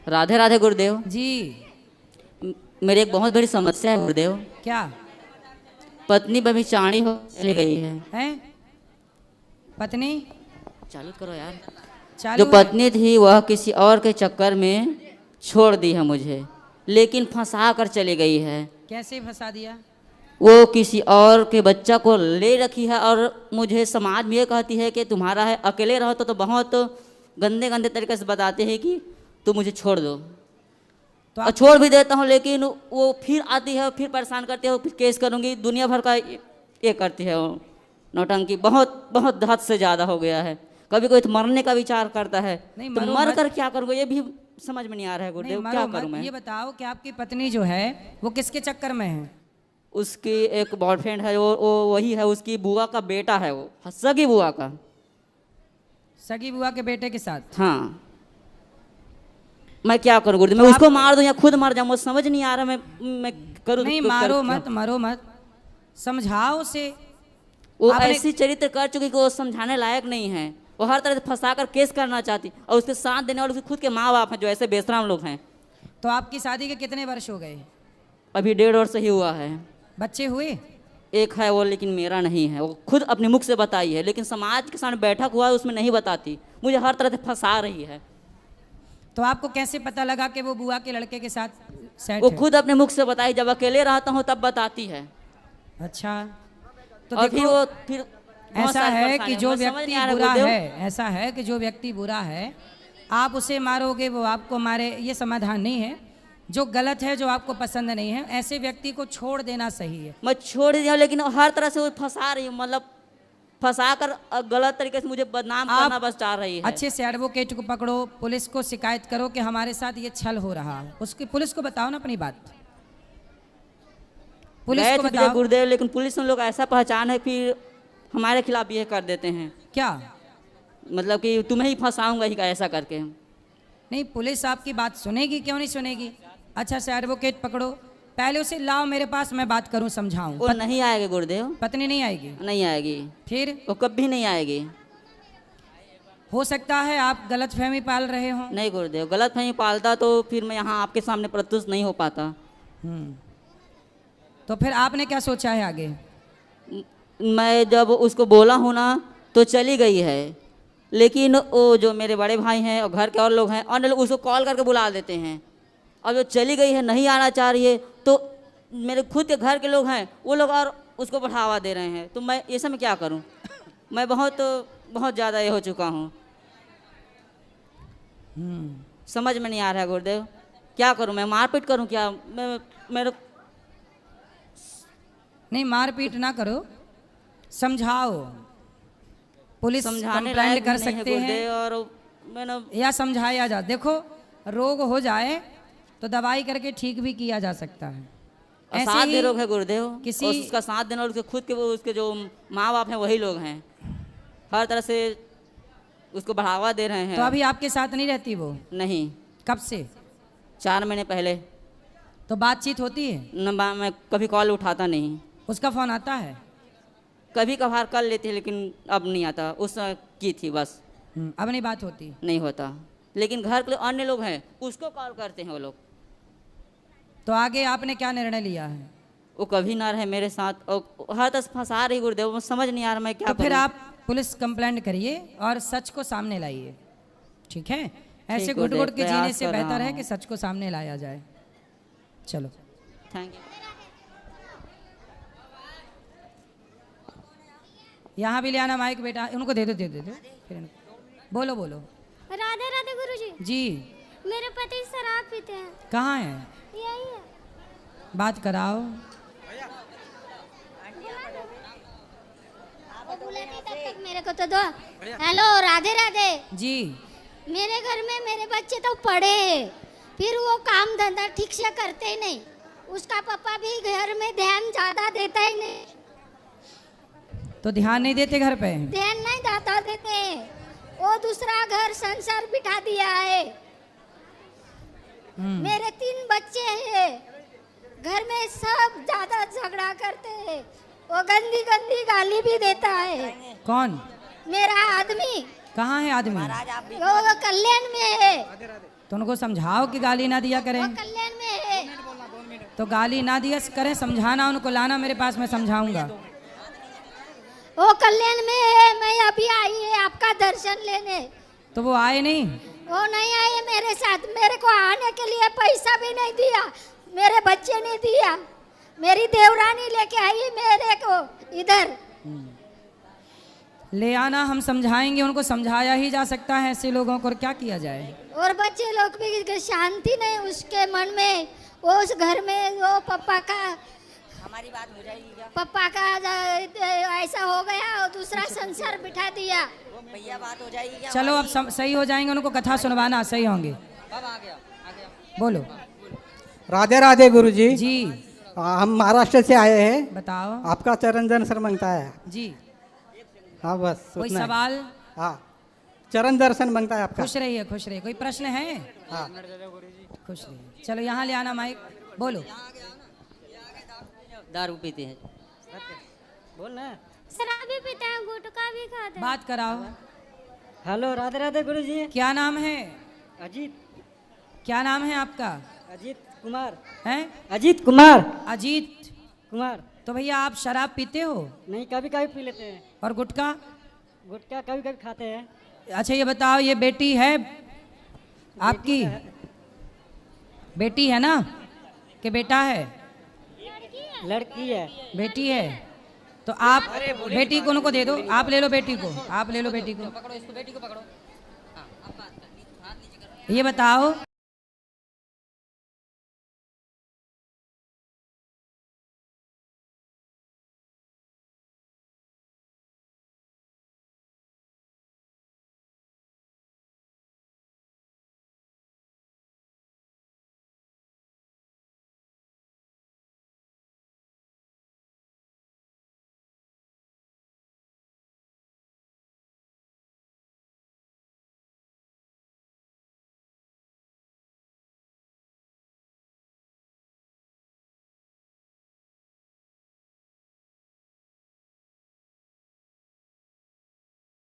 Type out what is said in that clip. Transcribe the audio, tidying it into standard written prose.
राधे राधे गुरुदेव जी। मेरी एक बहुत बड़ी समस्या है गुरुदेव। क्या? पत्नी व्यभिचारिणी हो चली गई है। हैं? पत्नी चालू करो यार। चालू जो पत्नी थी वह किसी और के चक्कर में छोड़ दी है मुझे, लेकिन फंसा कर चली गई है। कैसे फंसा दिया? वो किसी और के बच्चा को ले रखी है और मुझे समाज में ये कहती है कि तुम्हारा है, अकेले रहो तो बहुत गंदे गंदे तरीके से बताते हैं कि तुम मुझे छोड़ दो। तो और छोड़ भी देता हूँ, लेकिन वो फिर आती है, फिर परेशान करती है, फिर केस करूँगी, दुनिया भर का ये करती है। वो नौटंकी बहुत बहुत हद से ज़्यादा हो गया है। कभी कोई तो मरने का विचार करता है, तो मर कर क्या करूँगा ये भी समझ में नहीं आ रहा है गुरुदेव। क्या करूँ मैं? ये बताओ कि आपकी पत्नी जो है वो किसके चक्कर में है? उसकी एक बॉयफ्रेंड है, वो वही है, उसकी बुआ का बेटा है, वो सगी बुआ का। सगी बुआ के बेटे के साथ? हाँ। मैं क्या करूँ गुरुदेव? मैं उसको मार दूं या खुद मर जाऊं, मुझे समझ नहीं आ रहा। मैं करूँ नहीं, मारो मत, मारो मत, समझाओ उसे। वो ऐसी चरित्र कर चुकी कि वो समझाने लायक नहीं है। वो हर तरह से फंसा कर केस करना चाहती, और उसके साथ देने वाले उसके खुद के माँ बाप हैं जो ऐसे बेशरम लोग हैं। तो आपकी शादी के कितने वर्ष हो गए? अभी 1.5 वर्ष ही हुआ है। बच्चे हुए? एक है वो, लेकिन मेरा नहीं है। वो खुद अपने मुख से बताई है, लेकिन समाज के सामने बैठक हुआ है उसमें नहीं बताती। मुझे हर तरह से फंसा रही है। तो आपको कैसे पता लगा कि वो बुआ के लड़के के साथ सेट वो है? खुद अपने मुख से बताई, जब अकेले रहता हूँ तब बताती है। अच्छा, तो और देखो, फिर ऐसा है कि जो व्यक्ति बुरा है, ऐसा है कि जो व्यक्ति बुरा है आप उसे मारोगे वो आपको मारे, ये समाधान नहीं है। जो गलत है, जो आपको पसंद नहीं है, ऐसे व्यक्ति को छोड़ देना सही है। मैं छोड़ दिया, लेकिन हर तरह से वो फंसा रही है, मतलब फंसा कर गलत तरीके से मुझे बदनाम करना बस चाह रही है। अच्छे से एडवोकेट को पकड़ो, पुलिस को शिकायत करो कि हमारे साथ ये छल हो रहा है। उसकी पुलिस को बताओ ना अपनी बात, पुलिस को बताओ। गुरुदेव, लेकिन पुलिस में लोग ऐसा पहचान है, फिर हमारे खिलाफ ये कर देते हैं। क्या मतलब कि तुम्हें ही फंसाऊंगा ही, ऐसा करके। नहीं, पुलिस आपकी बात सुनेगी, क्यों नहीं सुनेगी। अच्छा से एडवोकेट पकड़ो, पहले उसे लाओ मेरे पास, मैं बात करूं, समझाऊं। वो नहीं आएगी गुरुदेव। पत्नी नहीं आएगी? नहीं आएगी। फिर वो कभी नहीं आएगी। हो सकता है आप गलतफहमी पाल रहे हो। नहीं गुरुदेव, गलतफहमी पालता तो फिर मैं यहाँ आपके सामने प्रस्तुत नहीं हो पाता। तो फिर आपने क्या सोचा है आगे? मैं जब उसको बोला हूँ ना तो चली गई है, लेकिन वो जो मेरे बड़े भाई हैं और घर के और लोग हैं, अन्य लोग उसको कॉल करके बुला देते हैं। अब जो चली गई है, नहीं आना चाह रही है, तो मेरे खुद के घर के लोग हैं, वो लोग और उसको बढ़ावा दे रहे हैं। तो मैं ये सब में क्या करूं? मैं बहुत बहुत ज़्यादा ये हो चुका हूं। समझ में नहीं आ रहा है गुरुदेव, क्या करूं? मैं मारपीट करूं क्या? मेरे नहीं, मारपीट ना करो, समझाओ। पुलिस समझाने कंप्लेंट कर सकते हैं, और मैंने या समझाया जा। देखो, रोग हो जाए तो दवाई करके ठीक भी किया जा सकता है। साथ दे लोग है गुरुदेव, किसी और उसका साथ देने वाले उसके खुद के, वो उसके जो माँ बाप हैं वही लोग हैं, हर तरह से उसको बढ़ावा दे रहे हैं। तो अभी आपके साथ नहीं रहती वो? नहीं। कब से? 4 महीने पहले। तो बातचीत होती है? मैं कभी कॉल उठाता नहीं। उसका फोन आता है? कभी कभार कर लेती है, लेकिन अब नहीं आता। उस की थी बस। अब नहीं बात होती? नहीं होता, लेकिन घर के अन्य लोग हैं उसको कॉल करते हैं वो लोग। तो आगे आपने क्या निर्णय लिया है? वो कभी ना रहे मेरे साथ, और हर तरह से फंसा रही गुरुदेव। समझ नहीं आ रहा मैं क्या तो फिर करूं? आप पुलिस कंप्लेंट करिए और सच को सामने लाइए, ठीक है? ऐसे घुट घुट के जीने से बेहतर है कि सच को सामने लाया जाए। चलो, थैंक यू। यहाँ भी ले आना माइक बेटा, उनको दे दो, दे दो, फिर बोलो बोलो। राधे राधे गुरुजी। जी। मेरे पति शराब पीते हैं। कहाँ है? यही है। बात कराओ। तब तक मेरे को तो दो। हेलो, राधे राधे जी। मेरे घर में मेरे बच्चे तो पढ़े हैं, फिर वो काम धंधा ठीक से करते ही नहीं। उसका पापा भी घर में ध्यान ज्यादा देता ही नहीं। तो ध्यान नहीं देते घर पे? ध्यान नहीं ज्यादा देते, वो दूसरा घर संसार बिठा दिया है। मेरे 3 बच्चे हैं, घर में सब ज्यादा झगड़ा करते हैं। वो गंदी गंदी गाली भी देता है। कौन? मेरा आदमी। कहाँ है आदमी? वो कल्याण में है। तो उनको समझाओ कि गाली ना दिया करें। वो कल्याण में है। तो गाली ना दिया करें, समझाना उनको, लाना मेरे पास, मैं समझाऊंगा। वो कल्याण में है, मैं अभी आई है आपका दर्शन लेने। तो वो आए नहीं? वो नहीं आए मेरे साथ, मेरे को आने के लिए पैसा भी नहीं दिया, मेरे बच्चे ने दिया, मेरी देवरानी लेके आई मेरे को इधर। ले आना, हम समझाएंगे, उनको समझाया ही जा सकता है ऐसे लोगों को, और क्या किया जाए। और बच्चे लोग भी शांति नहीं उसके मन में, वो उस घर में वो पापा का, हमारी बात हो जाएगी क्या? पापा का ऐसा हो गया और दूसरा संसार बिठा दिया। भैया बात हो जाएगी क्या? चलो अब सही हो जाएंगे, उनको कथा सुनवाना, सही होंगे। अब आ गया। बोलो। राधे राधे गुरुजी। जी हम महाराष्ट्र से आए हैं, बताओ। आपका चरण दर्शन मांगता है। जी हाँ बस कोई उतना है। सवाल? हाँ, चरण दर्शन मांगता है आपका। खुश रहिए, खुश रहिए। कोई प्रश्न है? हाँ, खुश रहिए। चलो यहाँ ले आना माइक, बोलो। दारू पीते हैं। बोल ना। शराब भी पीते हैं, गुटखा भी खाते हैं। बात कराओ। हेलो, राधे राधे गुरुजी। क्या नाम है? अजीत। क्या नाम है आपका? अजीत कुमार। हैं? अजीत कुमार। अजीत कुमार। तो भैया आप शराब पीते हो नहीं, कभी कभी पी लेते हैं। और गुटखा? गुटखा कभी कभी खाते हैं। अच्छा ये बताओ, ये बेटी है आपकी? बेटी है ना कि बेटा है? लड़की है। बेटी है। तो आप बेटी को उनको दे दो, आप ले लो बेटी को, आप ले लो बेटी को। पकड़ो इसको, बेटी को पकड़ो। ये बताओ